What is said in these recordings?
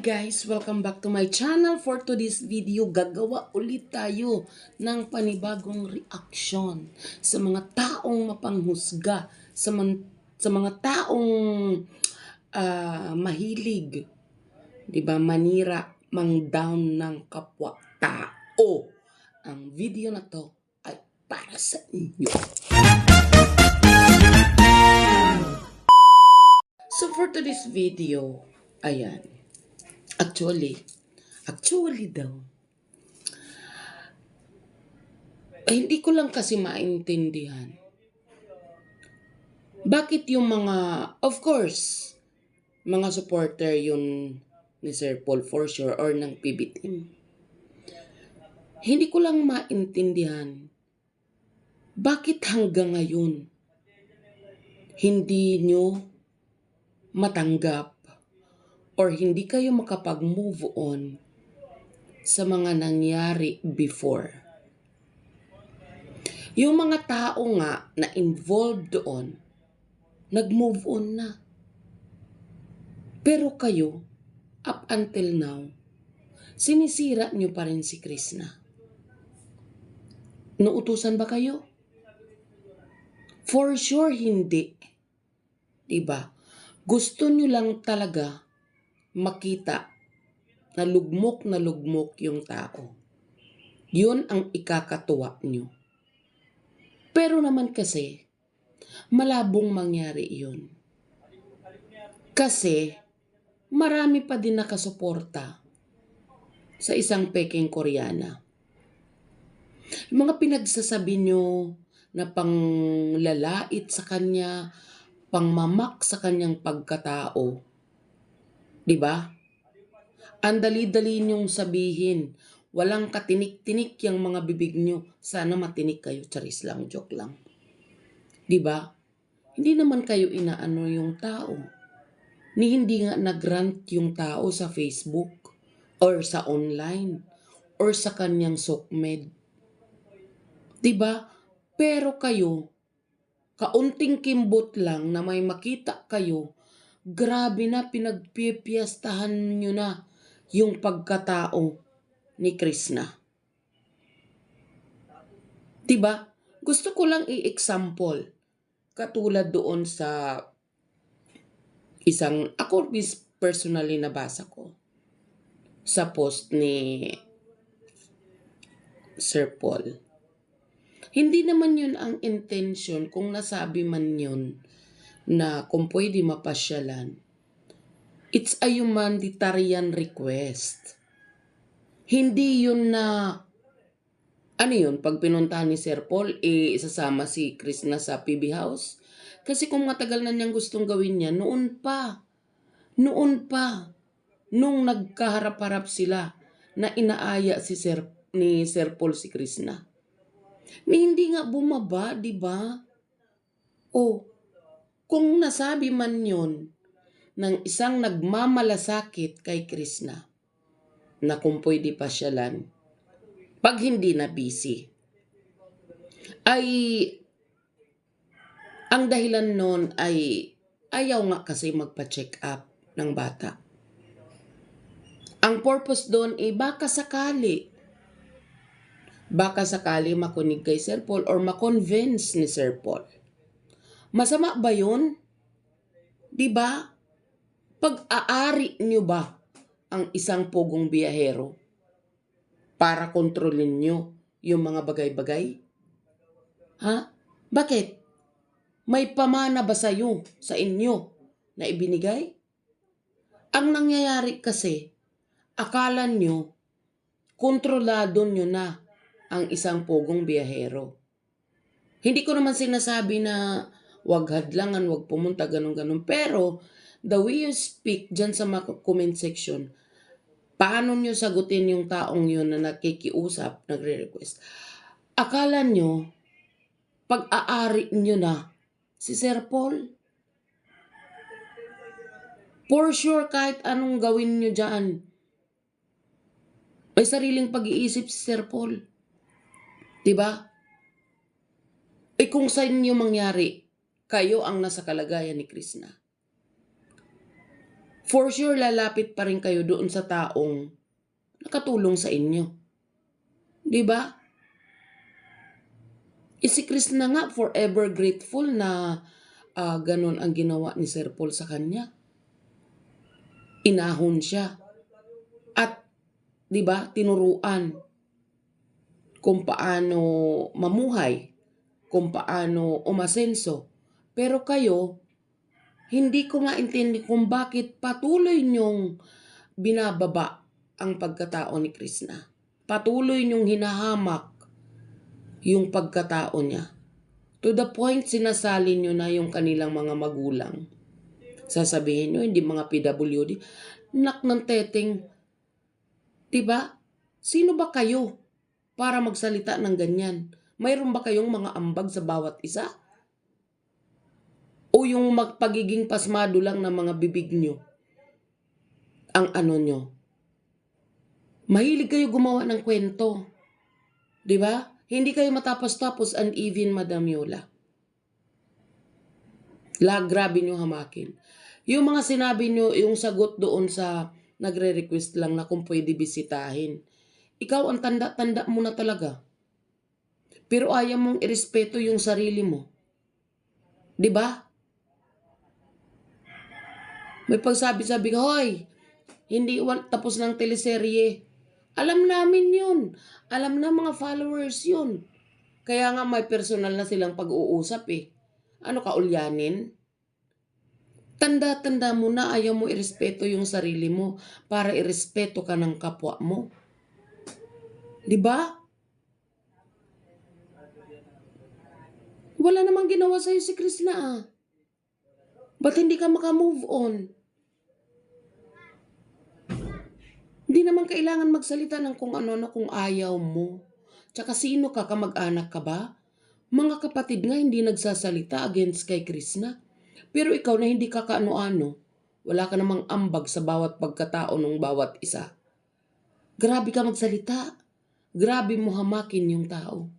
guys! Welcome back to my channel. For today's video, gagawa ulit tayo ng panibagong reaction sa mga taong mapanghusga, sa mga taong mahilig, diba, manira, mang-down ng kapwa-tao. Ang video na to ay para sa inyo. So for today's video, ayan. Actually daw, hindi ko lang kasi maintindihan. Bakit yung mga, of course, mga supporter yun ni Sir Paul for sure or ng PB team. Hindi ko lang maintindihan, bakit hanggang ngayon hindi nyo matanggap or hindi kayo makapag-move on sa mga nangyari before. Yung mga tao nga na involved doon, nag-move on na. Pero kayo, up until now, sinisira nyo pa rin si Krishna. Nauutusan ba kayo? For sure, hindi. Diba? Gusto nyo lang talaga makita na lugmok yung tao. Yun ang ikakatuwa nyo. Pero naman kasi, malabong mangyari yun. Kasi, marami pa din nakasuporta sa isang peking Koreana. Yung mga pinagsasabi nyo na panglalait sa kanya, pangmamak sa kanyang pagkatao, diba? Ang dali-dali niyong sabihin, walang katinik-tinik yung mga bibig niyo. Sana matinik kayo, charis lang, joke lang. Diba? Hindi naman kayo inaano yung tao. Ni hindi nga nag-rant yung tao sa Facebook or sa online or sa kanyang sokmed. Diba? Pero kayo, kaunting kimbot lang na may makita kayo, grabe na pinagpipiyastahan nyo na yung pagkatao ni Krishna. Diba? Gusto ko lang i-example. Katulad doon sa isang, ako personally nabasa ko sa post ni Sir Paul. Hindi naman yun ang intention kung nasabi man yun na kung pwede mapasyalan. It's a humanitarian request. Hindi yun na, ano yun, pag pinuntahan ni Sir Paul, isasama si Krishna sa PB House. Kasi kung matagal na niyang gustong gawin niya, noon pa, nung nagkaharap-harap sila, na inaaya ni Sir Paul si Krishna. Hindi nga bumaba, di ba? O, kung nasabi man yun ng isang nagmamalasakit kay Krishna, na kung pwede pasyalan, pag hindi na busy, ay ang dahilan nun ay ayaw nga kasi magpa-check up ng bata. Ang purpose doon ay baka sakali makunig kay Sir Paul or makonvince ni Sir Paul. Masama ba yun? Diba? Pag-aari nyo ba ang isang pugong biyahero para kontrolin nyo yung mga bagay-bagay? Ha? Bakit? May pamana ba sa inyo na ibinigay? Ang nangyayari kasi, akala nyo, kontrolado nyo na ang isang pugong biyahero. Hindi ko naman sinasabi na wag hadlangan, wag pumunta, ganun-ganun. Pero, the way you speak dyan sa comment section, paano nyo sagutin yung taong yun na nakikiusap, nagre-request? Akala nyo, pag-aari nyo na si Sir Paul? For sure, kahit anong gawin nyo dyan, may sariling pag-iisip si Sir Paul. Diba? Kung sa inyo mangyari, kayo ang nasa kalagayan ni Krishna. for sure lalapit pa rin kayo doon sa taong nakatulong sa inyo. Di ba? Si Krishna nga forever grateful na ganun ang ginawa ni Sir Paul sa kanya. Inahon siya. At, di ba, tinuruan kung paano mamuhay, kung paano umasenso. Pero kayo, hindi ko maintindi kung bakit patuloy niyong binababa ang pagkatao ni Krishna. Patuloy niyong hinahamak yung pagkatao niya. To the point, sinasali niyo na yung kanilang mga magulang. Sasabihin niyo, hindi mga PWD. Nak ng teteng, diba? Sino ba kayo para magsalita ng ganyan? Mayroon ba kayong mga ambag sa bawat isa? O yung pagiging pasmado lang ng mga bibig nyo? Ang ano nyo? Mahilig kayo gumawa ng kwento. Diba? Hindi kayo matapos-tapos and even Madam Yola. Grabe nyo hamakin. Yung mga sinabi nyo, yung sagot doon sa nagre-request lang na kung pwede bisitahin. Ikaw ang tanda-tanda mo na talaga. Pero ayaw mong irespeto yung sarili mo. Diba? May pagsabi-sabi ka, hoy, hindi tapos ng teleserye. Alam namin yun. Alam na mga followers yun. Kaya nga may personal na silang pag-uusap eh. Ano ka, ulyanin? Tanda-tanda mo na ayaw mo irespeto yung sarili mo para irespeto ka ng kapwa mo. Diba? Wala namang ginawa sa'yo si Krishna ah. Ba't hindi ka makamove on? Hindi naman kailangan magsalita ng kung ano-ano kung ayaw mo. Tsaka sino ka, kamag-anak ka ba? Mga kapatid nga hindi nagsasalita against kay Krishna. Pero ikaw na hindi ka kaano-ano, wala ka namang ambag sa bawat pagkatao ng bawat isa. Grabe ka magsalita. Grabe mo hamakin yung tao.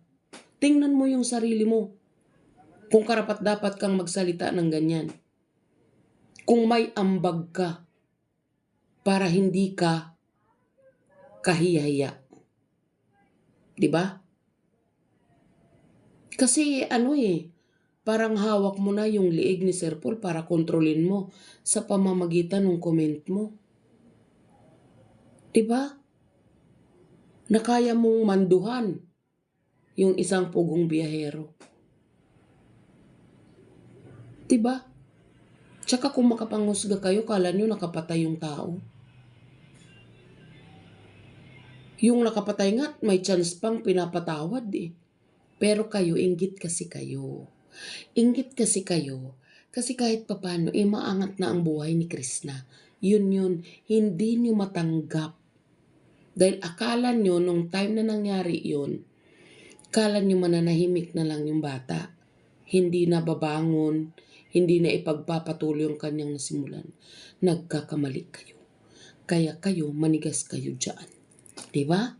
Tingnan mo yung sarili mo. Kung karapat-dapat kang magsalita ng ganyan. Kung may ambag ka para hindi ka kahihiya. Diba? Kasi parang hawak mo na yung liig ni Sir Paul para kontrolin mo sa pamamagitan ng comment mo. Diba? Na kaya mong manduhan yung isang pugong biyahero. Diba? Tsaka kung makapanghusga kayo, kala nyo nakapatay yung tao. Yung nakapatay nga, may chance pang pinapatawad eh. Pero kayo, inggit kasi kayo. Inggit kasi kayo. Kasi kahit papano, maangat na ang buhay ni Krishna. Yun, hindi nyo matanggap. Dahil akala nyo, nung time na nangyari yun, akala nyo mananahimik na lang yung bata. Hindi na babangon, hindi na ipagpapatuloy yung kanyang nasimulan. Nagkakamali kayo. Kaya kayo, manigas kayo dyan. Diba?